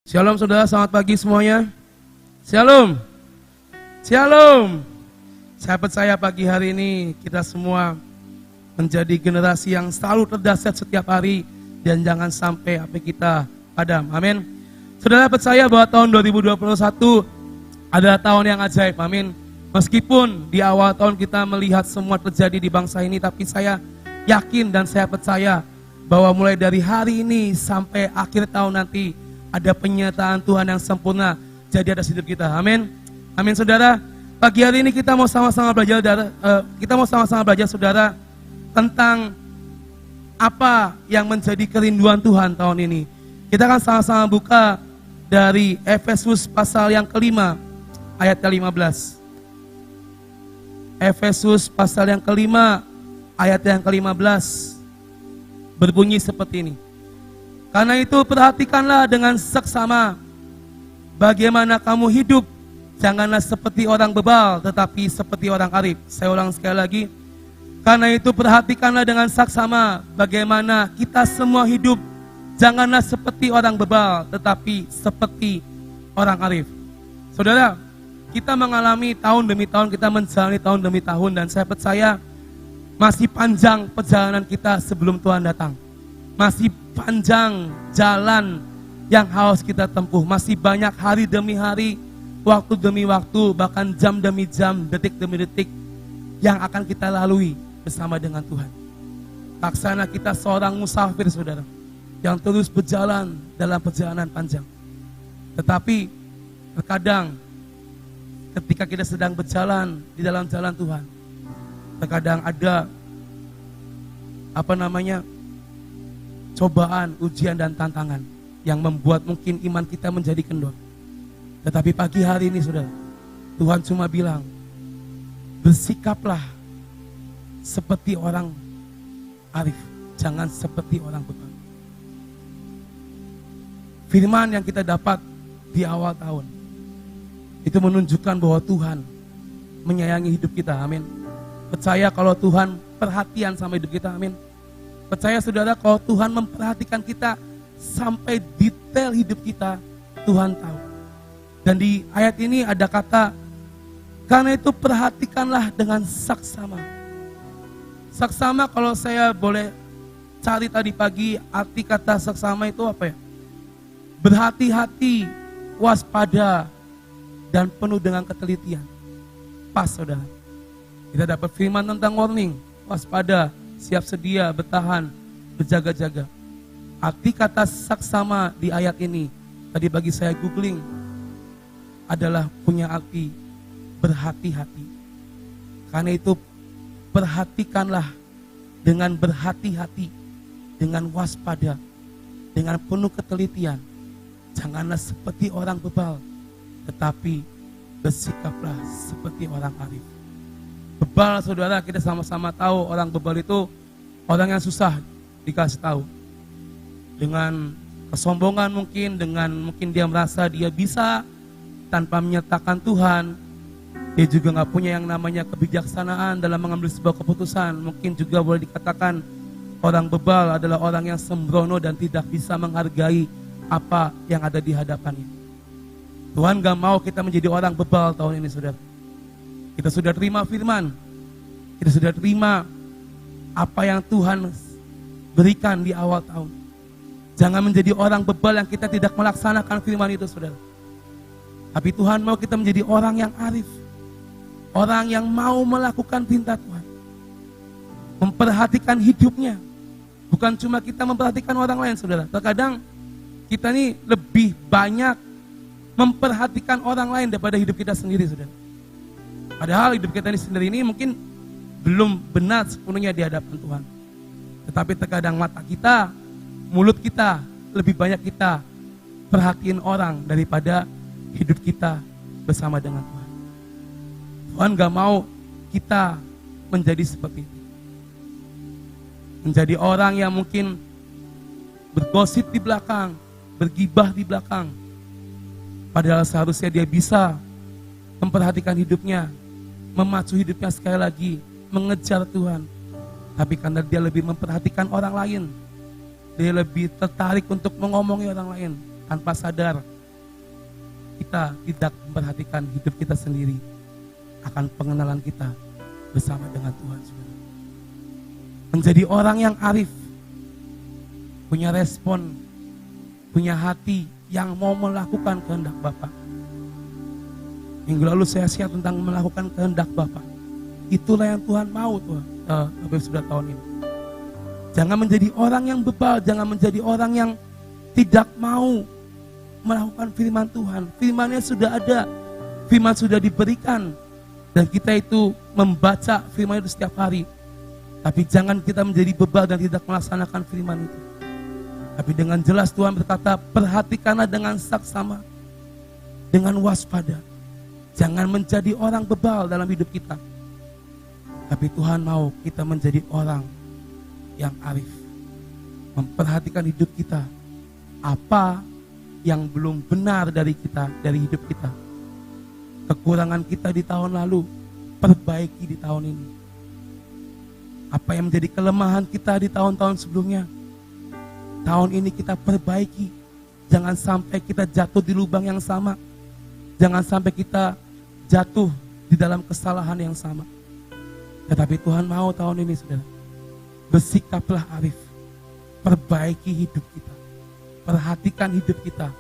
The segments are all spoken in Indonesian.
Shalom saudara, selamat pagi semuanya. Shalom. Shalom. Saya percaya pagi hari ini kita semua menjadi generasi yang selalu terdahsyat setiap hari dan jangan sampai HP kita padam. Amin. Saudara percaya bahwa tahun 2021 adalah tahun yang ajaib. Amin. Meskipun di awal tahun kita melihat semua terjadi di bangsa ini, tapi saya yakin dan saya percaya bahwa mulai dari hari ini sampai akhir tahun nanti ada penyertaan Tuhan yang sempurna jadi atas hidup kita. Amin. Amin saudara. Pagi hari ini kita mau sama-sama belajar saudara tentang apa yang menjadi kerinduan Tuhan tahun ini. Kita akan sama-sama buka dari Efesus pasal yang kelima ayat ke-15. Efesus pasal yang kelima ayat yang ke-15 berbunyi seperti ini. Karena itu perhatikanlah dengan seksama bagaimana kamu hidup. Janganlah seperti orang bebal, tetapi seperti orang arif. Saya ulang sekali lagi. Karena itu perhatikanlah dengan saksama bagaimana kita semua hidup. Janganlah seperti orang bebal, tetapi seperti orang arif. Saudara, kita mengalami tahun demi tahun, kita menjalani tahun demi tahun, dan saya percaya masih panjang perjalanan kita sebelum Tuhan datang. Masih panjang jalan yang harus kita tempuh. Masih banyak hari demi hari, waktu demi waktu, bahkan jam demi jam, detik demi detik yang akan kita lalui bersama dengan Tuhan. Laksana kita seorang musafir saudara, yang terus berjalan dalam perjalanan panjang. Tetapi terkadang ketika kita sedang berjalan di dalam jalan Tuhan, terkadang ada cobaan, ujian dan tantangan yang membuat mungkin iman kita menjadi kendor. Tetapi pagi hari ini saudara, Tuhan cuma bilang, bersikaplah seperti orang arif, jangan seperti orang bebal. Firman yang kita dapat di awal tahun itu menunjukkan bahwa Tuhan menyayangi hidup kita, amin. Percaya kalau Tuhan perhatian sama hidup kita, amin. Percaya saudara kalau Tuhan memperhatikan kita sampai detail hidup kita, Tuhan tahu. Dan di ayat ini ada kata, karena itu perhatikanlah dengan saksama. Saksama kalau saya boleh cari tadi pagi, arti kata saksama itu apa ya? Berhati-hati, waspada, dan penuh dengan ketelitian. Pas saudara. Kita dapat firman tentang warning, waspada, siap sedia, bertahan, berjaga-jaga. Arti kata saksama di ayat ini, tadi bagi saya googling, adalah punya arti berhati-hati. Karena itu perhatikanlah dengan berhati-hati, dengan waspada, dengan penuh ketelitian. Janganlah seperti orang bebal, tetapi bersikaplah seperti orang arif. Bebal saudara, kita sama-sama tahu orang bebal itu orang yang susah dikasih tahu. Dengan kesombongan mungkin dia merasa dia bisa tanpa menyertakan Tuhan. Dia juga gak punya yang namanya kebijaksanaan dalam mengambil sebuah keputusan. Mungkin juga boleh dikatakan orang bebal adalah orang yang sembrono dan tidak bisa menghargai apa yang ada di hadapannya. Tuhan gak mau kita menjadi orang bebal tahun ini saudara. Kita sudah terima firman, kita sudah terima apa yang Tuhan berikan di awal tahun. Jangan menjadi orang bebal yang kita tidak melaksanakan firman itu saudara. Tapi Tuhan mau kita menjadi orang yang arif, orang yang mau melakukan perintah Tuhan, memperhatikan hidupnya. Bukan cuma kita memperhatikan orang lain saudara. Terkadang kita ini lebih banyak memperhatikan orang lain daripada hidup kita sendiri saudara. Padahal hidup kita ini sendiri ini mungkin belum benar sepenuhnya di hadapan Tuhan. Tetapi terkadang mata kita, mulut kita, lebih banyak kita perhatiin orang daripada hidup kita bersama dengan Tuhan. Tuhan gak mau kita menjadi seperti itu. Menjadi orang yang mungkin bergosip di belakang, bergibah di belakang. Padahal seharusnya dia bisa memperhatikan hidupnya, memacu hidupnya sekali lagi, mengejar Tuhan. Tapi karena dia lebih memperhatikan orang lain, dia lebih tertarik untuk mengomongi orang lain tanpa sadar kita tidak memperhatikan hidup kita sendiri, akan pengenalan kita bersama dengan Tuhan. Menjadi orang yang arif, punya respon, punya hati yang mau melakukan kehendak Bapa. Minggu lalu saya share tentang melakukan kehendak Bapa. Itulah yang Tuhan mau Bapak sudah tahun ini. Jangan menjadi orang yang bebal, jangan menjadi orang yang tidak mau melakukan firman Tuhan. Firman-Nya sudah ada, firman sudah diberikan, dan kita itu membaca firman itu setiap hari. Tapi jangan kita menjadi bebal dan tidak melaksanakan firman itu. Tapi dengan jelas Tuhan berkata, perhatikanlah dengan saksama, dengan waspada. Jangan menjadi orang bebal dalam hidup kita. Tapi Tuhan mau kita menjadi orang yang arif. Memperhatikan hidup kita. Apa yang belum benar dari kita, dari hidup kita. Kekurangan kita di tahun lalu, perbaiki di tahun ini. Apa yang menjadi kelemahan kita di tahun-tahun sebelumnya, tahun ini kita perbaiki. Jangan sampai kita jatuh di lubang yang sama. Jangan sampai kita jatuh di dalam kesalahan yang sama. Tetapi Tuhan mau tahun ini, saudara, bersikaplah arif. Perbaiki hidup kita. Perhatikan hidup kita.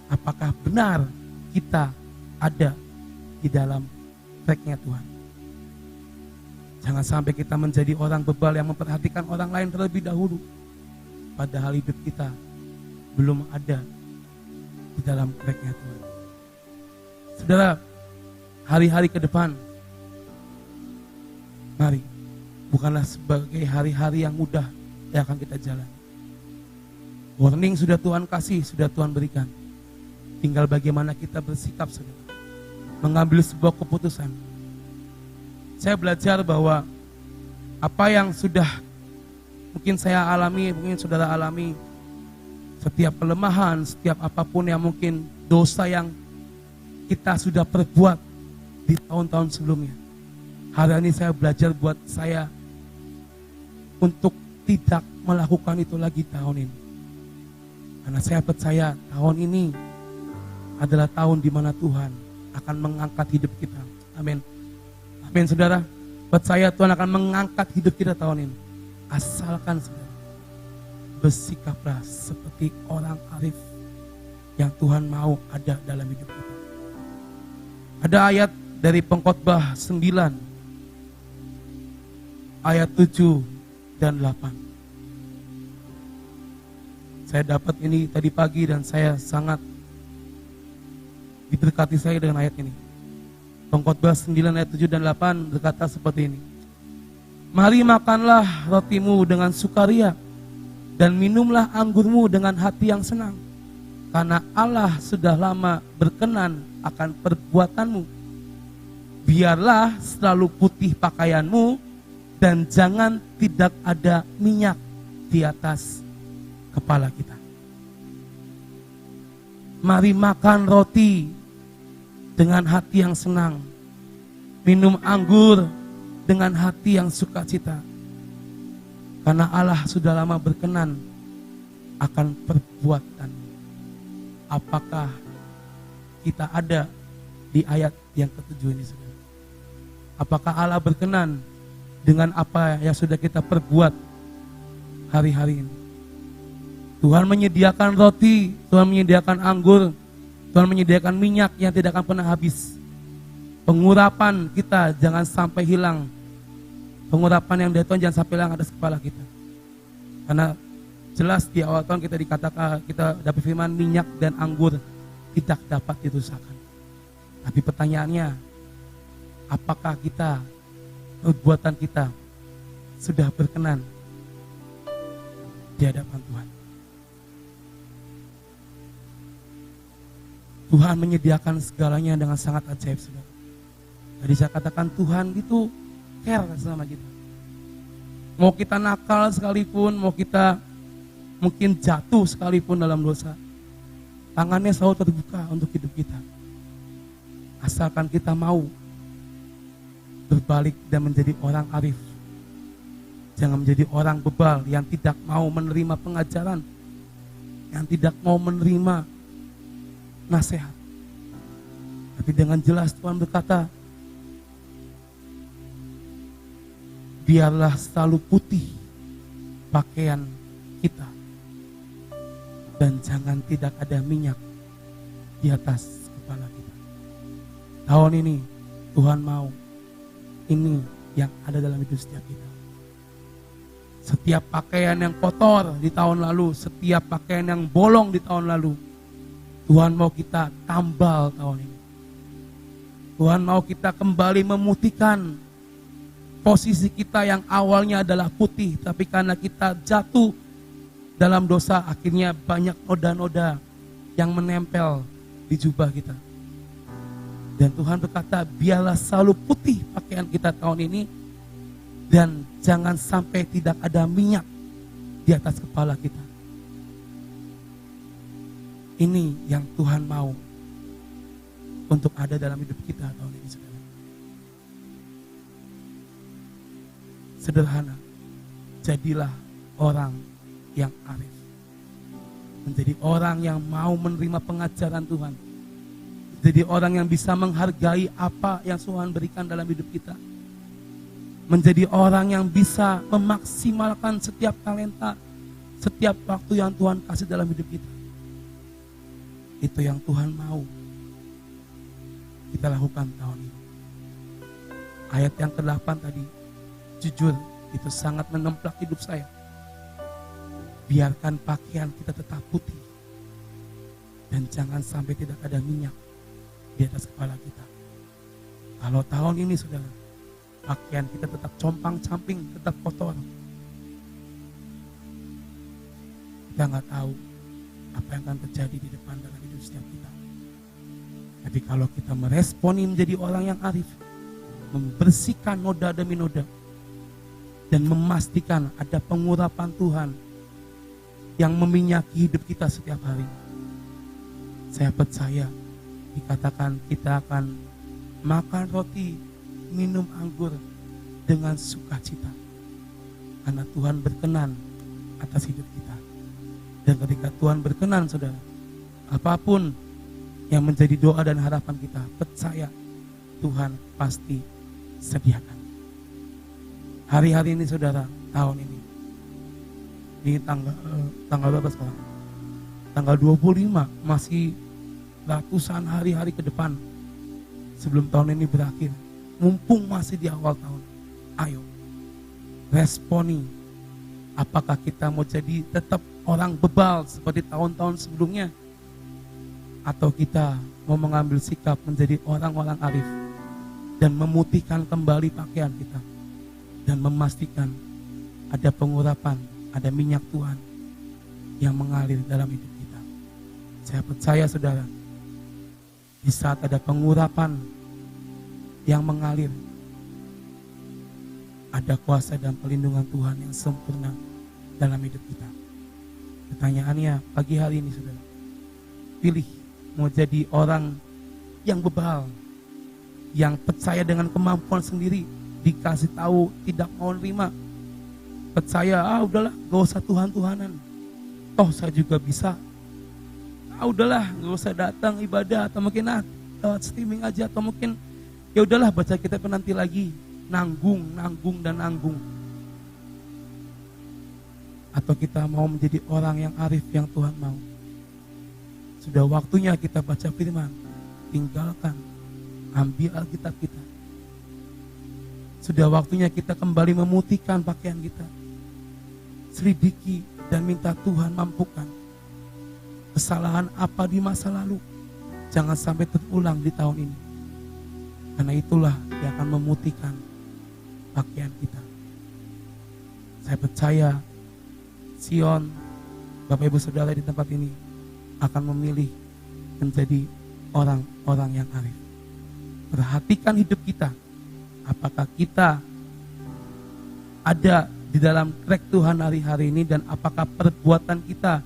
Apakah benar kita ada di dalam track-nya Tuhan. Jangan sampai kita menjadi orang bebal yang memperhatikan orang lain terlebih dahulu. Padahal hidup kita belum ada di dalam track-nya Tuhan. Saudara, hari-hari ke depan, mari, bukanlah sebagai hari-hari yang mudah yang akan kita jalani. Warning sudah Tuhan kasih, sudah Tuhan berikan. Tinggal bagaimana kita bersikap, saudara. Mengambil sebuah keputusan. Saya belajar bahwa apa yang sudah mungkin saya alami, mungkin saudara alami, setiap kelemahan, setiap apapun yang mungkin dosa yang kita sudah perbuat di tahun-tahun sebelumnya. Hari ini saya belajar buat saya untuk tidak melakukan itu lagi tahun ini. Karena saya percaya tahun ini adalah tahun di mana Tuhan akan mengangkat hidup kita. Amin. Amin, saudara. Percaya Tuhan akan mengangkat hidup kita tahun ini. Asalkan saudara bersikaplah seperti orang arif yang Tuhan mau ada dalam hidup kita. Ada ayat dari Pengkhotbah 9 ayat 7 dan 8. Saya dapat ini tadi pagi dan saya sangat diberkati saya dengan ayat ini. Pengkhotbah 9 ayat 7 dan 8 berkata seperti ini. Mari makanlah rotimu dengan sukaria dan minumlah anggurmu dengan hati yang senang. Karena Allah sudah lama berkenan akan perbuatanmu. Biarlah selalu putih pakaianmu dan jangan tidak ada minyak di atas kepala kita. Mari makan roti dengan hati yang senang. Minum anggur dengan hati yang sukacita. Karena Allah sudah lama berkenan akan perbuatan. Apakah kita ada di ayat yang ketujuh ini, saudara? Apakah Allah berkenan dengan apa yang sudah kita perbuat hari-hari ini? Tuhan menyediakan roti, Tuhan menyediakan anggur, Tuhan menyediakan minyak yang tidak akan pernah habis. Pengurapan kita jangan sampai hilang. Pengurapan yang dari Tuhan jangan sampai hilang atas kepala kita. Karena jelas di awal tahun kita dikatakan, kita dapat firman minyak dan anggur tidak dapat dirusakkan. Tapi pertanyaannya, apakah kita, perbuatan kita sudah berkenan di hadapan Tuhan? Tuhan menyediakan segalanya dengan sangat ajaib, saudara. Jadi saya katakan Tuhan itu care sama kita. Mau kita nakal sekalipun, mau kita mungkin jatuh sekalipun dalam dosa, tangannya selalu terbuka untuk hidup kita. Asalkan kita mau berbalik dan menjadi orang arif. Jangan menjadi orang bebal yang tidak mau menerima pengajaran, yang tidak mau menerima nasihat. Tapi dengan jelas Tuhan berkata, biarlah selalu putih pakaian kita, dan jangan tidak ada minyak di atas kepala kita. Tahun ini Tuhan mau ini yang ada dalam hidup setiap kita. Setiap pakaian yang kotor di tahun lalu, setiap pakaian yang bolong di tahun lalu, Tuhan mau kita tambal tahun ini. Tuhan mau kita kembali memutihkan posisi kita yang awalnya adalah putih, tapi karena kita jatuh dalam dosa, akhirnya banyak noda-noda yang menempel di jubah kita. Dan Tuhan berkata, biarlah selalu putih pakaian kita tahun ini, dan jangan sampai tidak ada minyak di atas kepala kita. Ini yang Tuhan mau untuk ada dalam hidup kita tahun ini, saudara. Sederhana, jadilah orang yang arif. Menjadi orang yang mau menerima pengajaran Tuhan. Jadi orang yang bisa menghargai apa yang Tuhan berikan dalam hidup kita. Menjadi orang yang bisa memaksimalkan setiap talenta, setiap waktu yang Tuhan kasih dalam hidup kita. Itu yang Tuhan mau kita lakukan tahun ini. Ayat yang ke-8 tadi, jujur itu sangat menemplak hidup saya. Biarkan pakaian kita tetap putih, dan jangan sampai tidak ada minyak di atas kepala kita. Kalau tahun ini saudara, pakaian kita tetap compang-camping, tetap kotor, kita nggak tahu apa yang akan terjadi di depan dalam hidup setiap kita. Tapi kalau kita meresponi menjadi orang yang arif, membersihkan noda demi noda, dan memastikan ada pengurapan Tuhan yang meminyaki hidup kita setiap hari, saya percaya dikatakan kita akan makan roti, minum anggur dengan sukacita, karena Tuhan berkenan atas hidup kita. Dan ketika Tuhan berkenan, saudara, apapun yang menjadi doa dan harapan kita, percaya Tuhan pasti sediakan. Hari-hari ini saudara, tahun ini, di tanggal berapa sekarang? Tanggal 25, masih ratusan hari-hari ke depan sebelum tahun ini berakhir. Mumpung masih di awal tahun, ayo responi. Apakah kita mau jadi tetap orang bebal seperti tahun-tahun sebelumnya, atau kita mau mengambil sikap menjadi orang-orang arif dan memutihkan kembali pakaian kita, dan memastikan ada pengurapan, ada minyak Tuhan yang mengalir dalam hidup kita. Saya percaya saudara, di saat ada pengurapan yang mengalir, ada kuasa dan perlindungan Tuhan yang sempurna dalam hidup kita. Pertanyaannya pagi hari ini saudara, pilih mau jadi orang yang bebal, yang percaya dengan kemampuan sendiri, dikasih tahu tidak mau nerima, percaya udahlah gak usah Tuhan-Tuhanan, toh saya juga bisa, udahlah gak usah datang ibadah, atau mungkin lewat streaming aja, atau mungkin ya udahlah baca kitab nanti lagi, nanggung. Atau kita mau menjadi orang yang arif yang Tuhan mau. Sudah waktunya kita baca firman, tinggalkan, ambil Alkitab kita. Sudah waktunya kita kembali memutihkan pakaian kita, selidiki dan minta Tuhan mampukan. Kesalahan apa di masa lalu jangan sampai terulang di tahun ini, karena itulah yang akan memutihkan pakaian kita. Saya percaya Sion, Bapak Ibu Saudara di tempat ini akan memilih menjadi orang-orang yang arif. Perhatikan hidup kita, apakah kita ada di dalam track Tuhan hari-hari ini, dan apakah perbuatan kita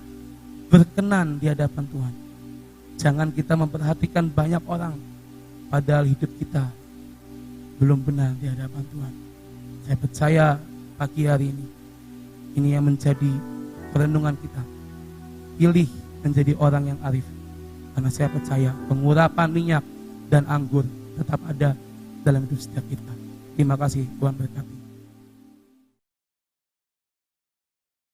berkenan di hadapan Tuhan. Jangan kita memperhatikan banyak orang, padahal hidup kita belum benar di hadapan Tuhan. Saya percaya pagi hari ini yang menjadi perenungan kita. Pilih menjadi orang yang arif, karena saya percaya pengurapan minyak dan anggur tetap ada dalam hidup setiap kita. Terima kasih, Tuhan berkati.